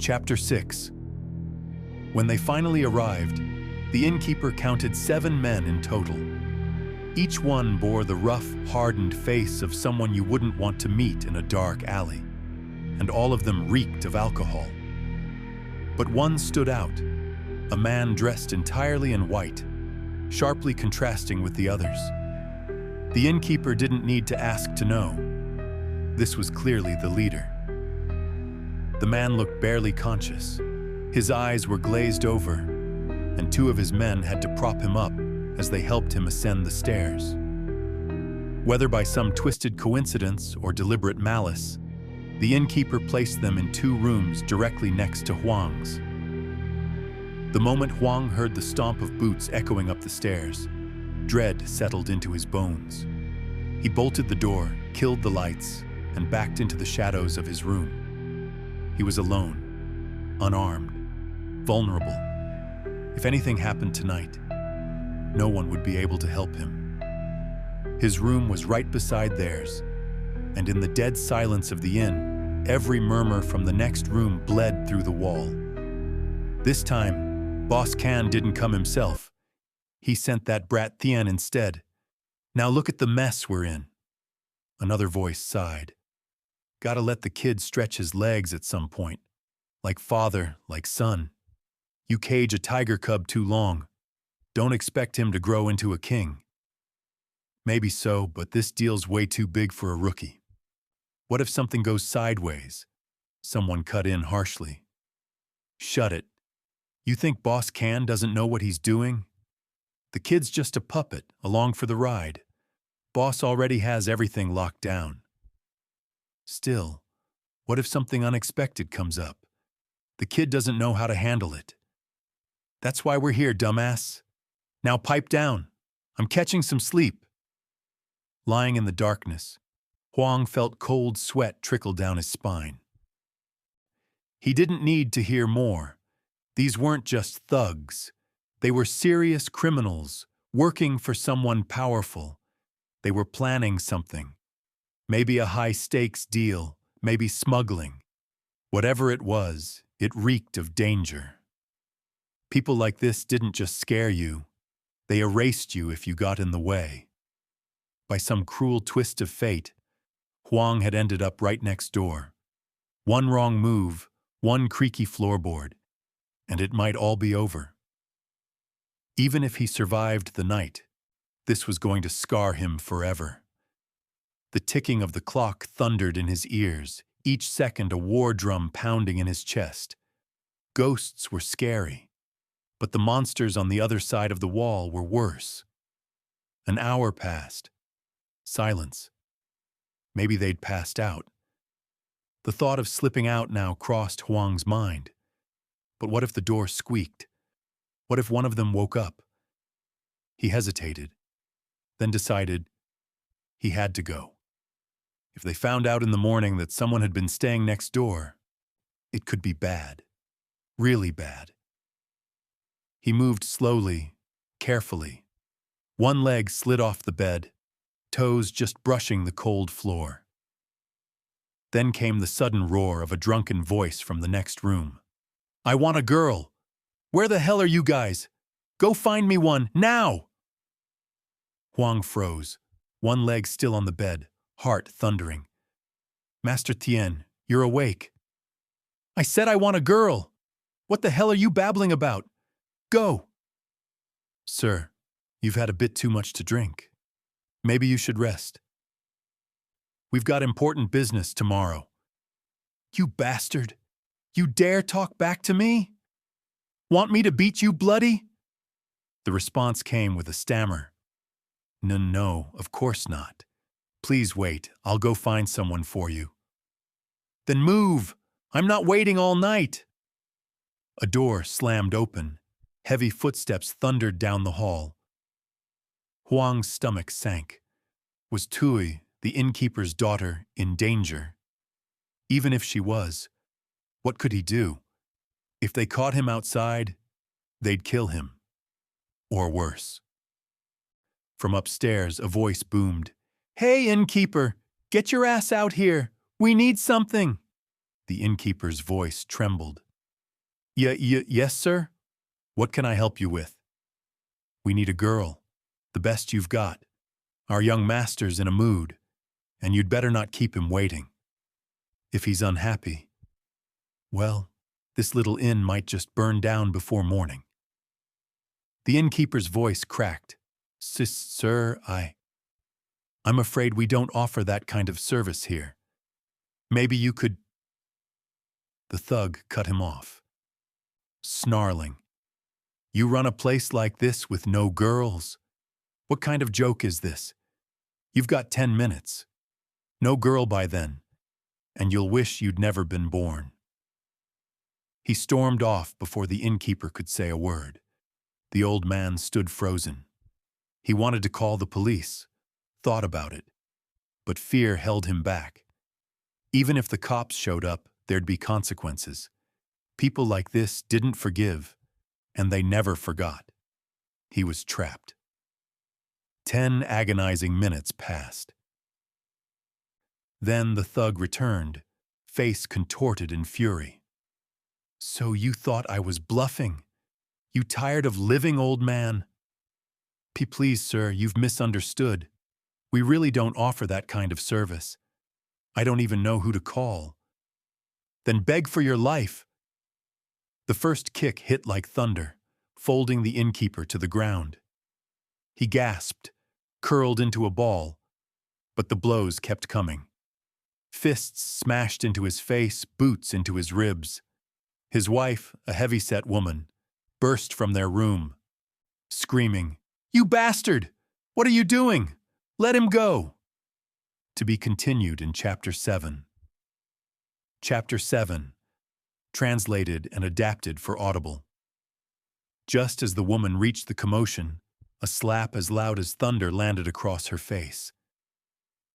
Chapter 6. When they finally arrived, the innkeeper counted 7 men in total. Each one bore the rough, hardened face of someone you wouldn't want to meet in a dark alley, and all of them reeked of alcohol. But one stood out, a man dressed entirely in white, sharply contrasting with the others. The innkeeper didn't need to ask to know. This was clearly the leader. The man looked barely conscious. His eyes were glazed over, and 2 of his men had to prop him up as they helped him ascend the stairs. Whether by some twisted coincidence or deliberate malice, the innkeeper placed them in 2 rooms directly next to Huang's. The moment Huang heard the stomp of boots echoing up the stairs, dread settled into his bones. He bolted the door, killed the lights, and backed into the shadows of his room. He was alone, unarmed, vulnerable. If anything happened tonight, no one would be able to help him. His room was right beside theirs, and in the dead silence of the inn, every murmur from the next room bled through the wall. This time, Boss Can didn't come himself. He sent that brat Thien instead. Now look at the mess we're in. Another voice sighed. Gotta let the kid stretch his legs at some point. Like father, like son. You cage a tiger cub too long. Don't expect him to grow into a king. Maybe so, but this deal's way too big for a rookie. What if something goes sideways? Someone cut in harshly. Shut it. You think Boss Can doesn't know what he's doing? The kid's just a puppet, along for the ride. Boss already has everything locked down. Still, what if something unexpected comes up? The kid doesn't know how to handle it. That's why we're here, dumbass. Now pipe down. I'm catching some sleep. Lying in the darkness, Huang felt cold sweat trickle down his spine. He didn't need to hear more. These weren't just thugs. They were serious criminals, working for someone powerful. They were planning something. Maybe a high-stakes deal, maybe smuggling. Whatever it was, it reeked of danger. People like this didn't just scare you. They erased you if you got in the way. By some cruel twist of fate, Huang had ended up right next door. One wrong move, one creaky floorboard, and it might all be over. Even if he survived the night, this was going to scar him forever. The ticking of the clock thundered in his ears, each second a war drum pounding in his chest. Ghosts were scary, but the monsters on the other side of the wall were worse. An hour passed. Silence. Maybe they'd passed out. The thought of slipping out now crossed Huang's mind. But what if the door squeaked? What if one of them woke up? He hesitated, then decided he had to go. If they found out in the morning that someone had been staying next door, it could be bad. Really bad. He moved slowly, carefully. One leg slid off the bed, toes just brushing the cold floor. Then came the sudden roar of a drunken voice from the next room. I want a girl. Where the hell are you guys? Go find me one, now! Huang froze, one leg still on the bed, heart thundering. Master Tien, you're awake. I said I want a girl. What the hell are you babbling about? Go! Sir, you've had a bit too much to drink. Maybe you should rest. We've got important business tomorrow. You bastard! You dare talk back to me? Want me to beat you bloody? The response came with a stammer. No, of course not. Please wait, I'll go find someone for you. Then move! I'm not waiting all night! A door slammed open. Heavy footsteps thundered down the hall. Huang's stomach sank. Was Tui, the innkeeper's daughter, in danger? Even if she was, what could he do? If they caught him outside, they'd kill him. Or worse. From upstairs, a voice boomed. Hey, innkeeper, get your ass out here. We need something. The innkeeper's voice trembled. Yes, sir? What can I help you with? We need a girl, the best you've got. Our young master's in a mood, and you'd better not keep him waiting. If he's unhappy, well, this little inn might just burn down before morning. The innkeeper's voice cracked. Sir, I'm afraid we don't offer that kind of service here. Maybe you could... The thug cut him off, snarling. You run a place like this with no girls? What kind of joke is this? You've got 10 minutes. No girl by then, and you'll wish you'd never been born. He stormed off before the innkeeper could say a word. The old man stood frozen. He wanted to call the police, thought about it, but fear held him back. Even if the cops showed up, there'd be consequences. People like this didn't forgive, and they never forgot. He was trapped. 10 agonizing minutes passed. Then the thug returned, face contorted in fury. So you thought I was bluffing? You tired of living, old man? Please, sir, you've misunderstood. We really don't offer that kind of service. I don't even know who to call. Then beg for your life. The first kick hit like thunder, folding the innkeeper to the ground. He gasped, curled into a ball, but the blows kept coming. Fists smashed into his face, boots into his ribs. His wife, a heavy-set woman, burst from their room, screaming, "You bastard! What are you doing? Let him go!" To be continued in Chapter 7. Chapter 7, translated and adapted for Audible. Just as the woman reached the commotion, a slap as loud as thunder landed across her face.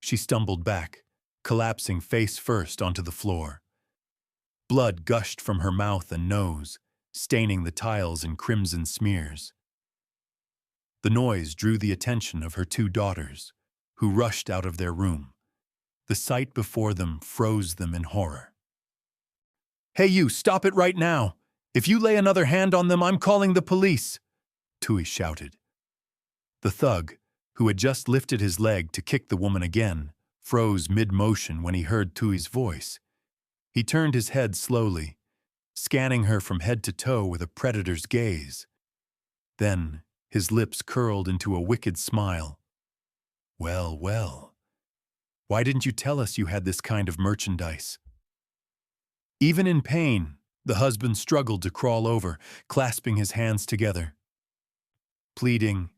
She stumbled back, collapsing face first onto the floor. Blood gushed from her mouth and nose, staining the tiles in crimson smears. The noise drew the attention of her 2 daughters, who rushed out of their room. The sight before them froze them in horror. "Hey you, stop it right now! If you lay another hand on them, I'm calling the police!" Tui shouted. The thug, who had just lifted his leg to kick the woman again, froze mid-motion when he heard Tui's voice. He turned his head slowly, scanning her from head to toe with a predator's gaze. Then his lips curled into a wicked smile. "Well, well. Why didn't you tell us you had this kind of merchandise?" Even in pain, the husband struggled to crawl over, clasping his hands together, pleading,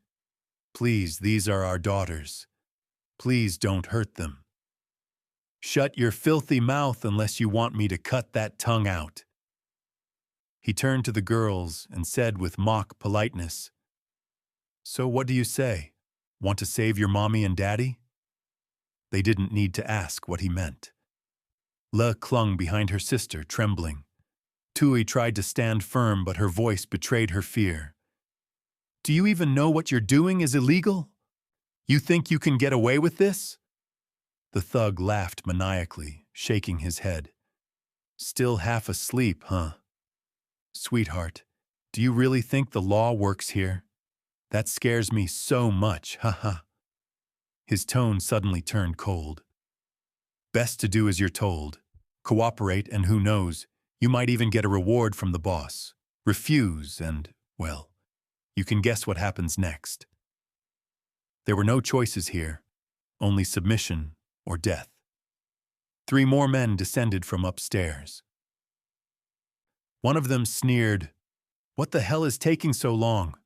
"Please, these are our daughters. Please don't hurt them. Shut your filthy mouth unless you want me to cut that tongue out." He turned to the girls and said with mock politeness, "So what do you say? Want to save your mommy and daddy?" They didn't need to ask what he meant. Le clung behind her sister, trembling. Tui tried to stand firm, but her voice betrayed her fear. "Do you even know what you're doing is illegal? You think you can get away with this?" The thug laughed maniacally, shaking his head. "Still half asleep, huh? Sweetheart, do you really think the law works here? That scares me so much, haha." His tone suddenly turned cold. "Best to do as you're told. Cooperate, and who knows, you might even get a reward from the boss. Refuse, and, well, you can guess what happens next." There were no choices here, only submission or death. 3 more men descended from upstairs. One of them sneered, "What the hell is taking so long?"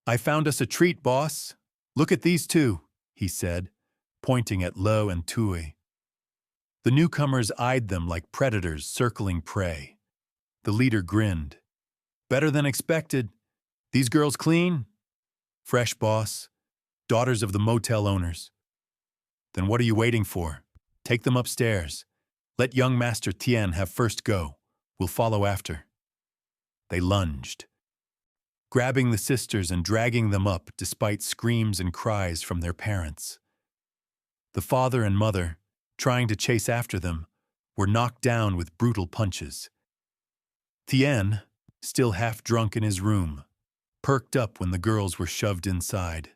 "I found us a treat, boss. Look at these 2, he said, pointing at Lo and Tui. The newcomers eyed them like predators circling prey. The leader grinned. "Better than expected. These girls clean?" "Fresh, boss. Daughters of the motel owners." "Then what are you waiting for? Take them upstairs. Let young Master Tien have first go. We'll follow after." They lunged, grabbing the sisters and dragging them up despite screams and cries from their parents. The father and mother, trying to chase after them, were knocked down with brutal punches. Thien, still half drunk in his room, perked up when the girls were shoved inside.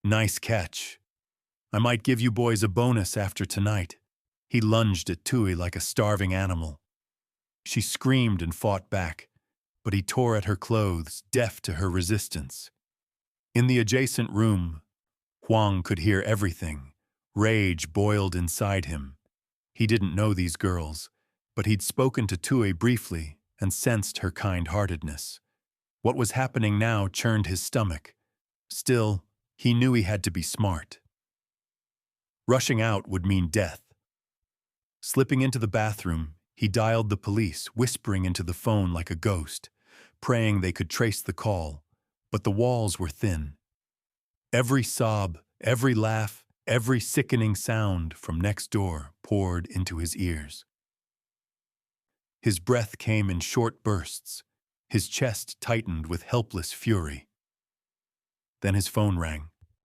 "Nice catch. I might give you boys a bonus after tonight." He lunged at Tui like a starving animal. She screamed and fought back, but he tore at her clothes, deaf to her resistance. In the adjacent room, Huang could hear everything. Rage boiled inside him. He didn't know these girls, but he'd spoken to Tui briefly and sensed her kind-heartedness. What was happening now churned his stomach. Still, he knew he had to be smart. Rushing out would mean death. Slipping into the bathroom, he dialed the police, whispering into the phone like a ghost, praying they could trace the call, but the walls were thin. Every sob, every laugh, every sickening sound from next door poured into his ears. His breath came in short bursts. His chest tightened with helpless fury. Then his phone rang.